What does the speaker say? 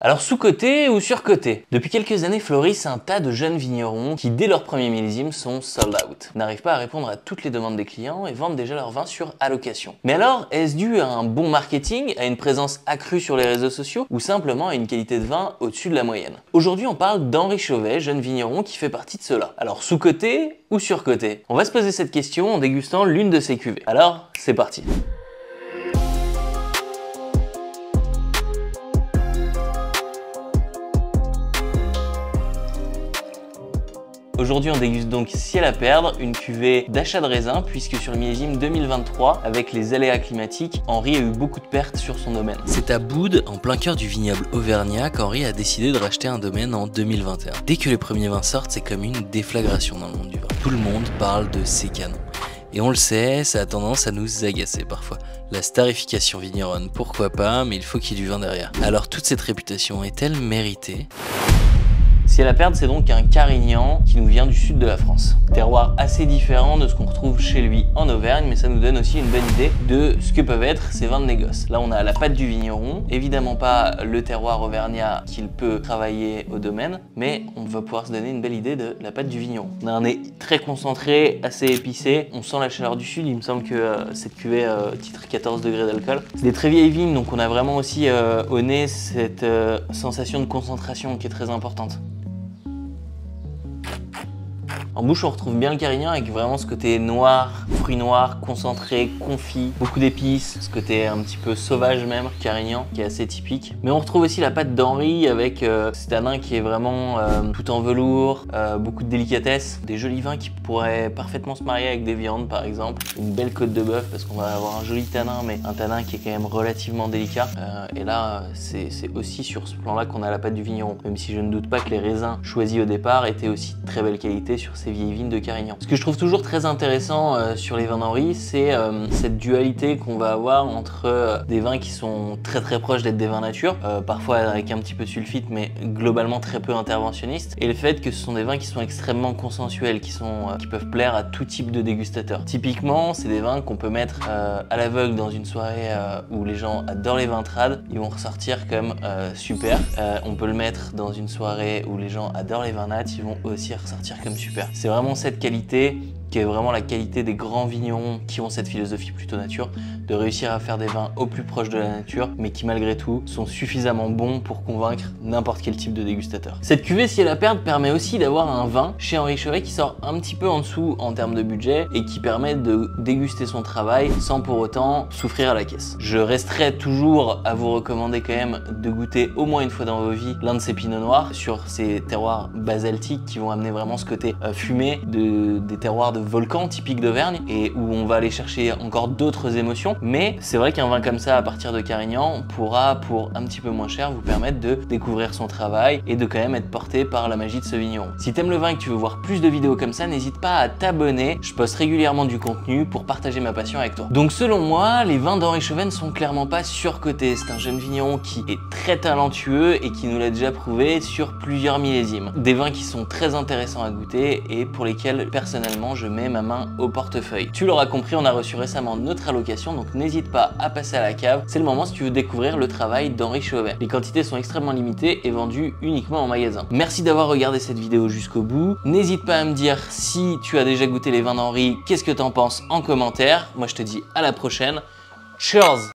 Alors sous-coté ou surcoté? Depuis quelques années florissent un tas de jeunes vignerons qui dès leur premier millésime sont sold out, n'arrivent pas à répondre à toutes les demandes des clients et vendent déjà leur vin sur allocation. Mais alors, est-ce dû à un bon marketing, à une présence accrue sur les réseaux sociaux ou simplement à une qualité de vin au-dessus de la moyenne? Aujourd'hui on parle d'Henri Chauvet, jeune vigneron qui fait partie de ceux-là. Alors sous-coté ou surcoté? On va se poser cette question en dégustant l'une de ses cuvées. Alors c'est parti. Aujourd'hui, on déguste donc Ciel à perdre, une cuvée d'achat de raisin, puisque sur le millésime 2023, avec les aléas climatiques, Henri a eu beaucoup de pertes sur son domaine. C'est à Boudes, en plein cœur du vignoble auvergnat, qu'Henri a décidé de racheter un domaine en 2021. Dès que les premiers vins sortent, c'est comme une déflagration dans le monde du vin. Tout le monde parle de ces canons. Et on le sait, ça a tendance à nous agacer parfois. La starification vigneronne, pourquoi pas, mais il faut qu'il y ait du vin derrière. Alors toute cette réputation est-elle méritée ? Ciel à perdre, c'est donc un Carignan qui nous vient du sud de la France. Terroir assez différent de ce qu'on retrouve chez lui en Auvergne, mais ça nous donne aussi une bonne idée de ce que peuvent être ces vins de négoce. Là, on a la patte du vigneron, évidemment pas le terroir auvergnat qu'il peut travailler au domaine, mais on va pouvoir se donner une belle idée de la patte du vigneron. On a un nez très concentré, assez épicé, on sent la chaleur du sud, il me semble que cette cuvée titre 14 degrés d'alcool. C'est des très vieilles vignes, donc on a vraiment aussi au nez cette sensation de concentration qui est très importante. En bouche, on retrouve bien le Carignan avec vraiment ce côté noir, fruits noirs, concentré, confit, beaucoup d'épices, ce côté un petit peu sauvage même, Carignan, qui est assez typique. Mais on retrouve aussi la patte d'Henri avec cet anin qui est vraiment tout en velours, beaucoup de délicatesse, des jolis vins qui pourraient parfaitement se marier avec des viandes par exemple, une belle côte de bœuf parce qu'on va avoir un joli tanin, mais un tanin qui est quand même relativement délicat. Et là, c'est aussi sur ce plan-là qu'on a la patte du vigneron, même si je ne doute pas que les raisins choisis au départ étaient aussi de très belle qualité sur ces vieilles vignes de Carignan. Ce que je trouve toujours très intéressant sur les vins d'Henri, c'est cette dualité qu'on va avoir entre des vins qui sont très proches d'être des vins nature, parfois avec un petit peu de sulfite, mais globalement très peu interventionnistes, et le fait que ce sont des vins qui sont extrêmement consensuels, qui peuvent plaire à tout type de dégustateur. Typiquement, c'est des vins qu'on peut mettre à l'aveugle dans une soirée où les gens adorent les vins trad, ils vont ressortir comme super. On peut le mettre dans une soirée où les gens adorent les vins nat, ils vont aussi ressortir comme super. C'est vraiment cette qualité qui est vraiment la qualité des grands vignerons qui ont cette philosophie plutôt nature, de réussir à faire des vins au plus proche de la nature, mais qui malgré tout sont suffisamment bons pour convaincre n'importe quel type de dégustateur. Cette cuvée Ciel à perdre permet aussi d'avoir un vin chez Henri Chauvet qui sort un petit peu en dessous en termes de budget et qui permet de déguster son travail sans pour autant souffrir à la caisse. Je resterai toujours à vous recommander quand même de goûter au moins une fois dans vos vies l'un de ces pinots noirs sur ces terroirs basaltiques qui vont amener vraiment ce côté fumé des terroirs de volcan typique d'Auvergne et où on va aller chercher encore d'autres émotions, mais c'est vrai qu'un vin comme ça à partir de Carignan pourra pour un petit peu moins cher vous permettre de découvrir son travail et de quand même être porté par la magie de ce vigneron. Si t'aimes le vin et que tu veux voir plus de vidéos comme ça, n'hésite pas à t'abonner, je poste régulièrement du contenu pour partager ma passion avec toi. Donc selon moi, les vins d'Henri Chauvet ne sont clairement pas surcotés, c'est un jeune vigneron qui est très talentueux et qui nous l'a déjà prouvé sur plusieurs millésimes. Des vins qui sont très intéressants à goûter et pour lesquels personnellement je mets ma main au portefeuille. Tu l'auras compris, on a reçu récemment notre allocation, donc n'hésite pas à passer à la cave. C'est le moment si tu veux découvrir le travail d'Henri Chauvet. Les quantités sont extrêmement limitées et vendues uniquement en magasin. Merci d'avoir regardé cette vidéo jusqu'au bout. N'hésite pas à me dire si tu as déjà goûté les vins d'Henri, qu'est-ce que t'en penses en commentaire. Moi je te dis à la prochaine. Cheers!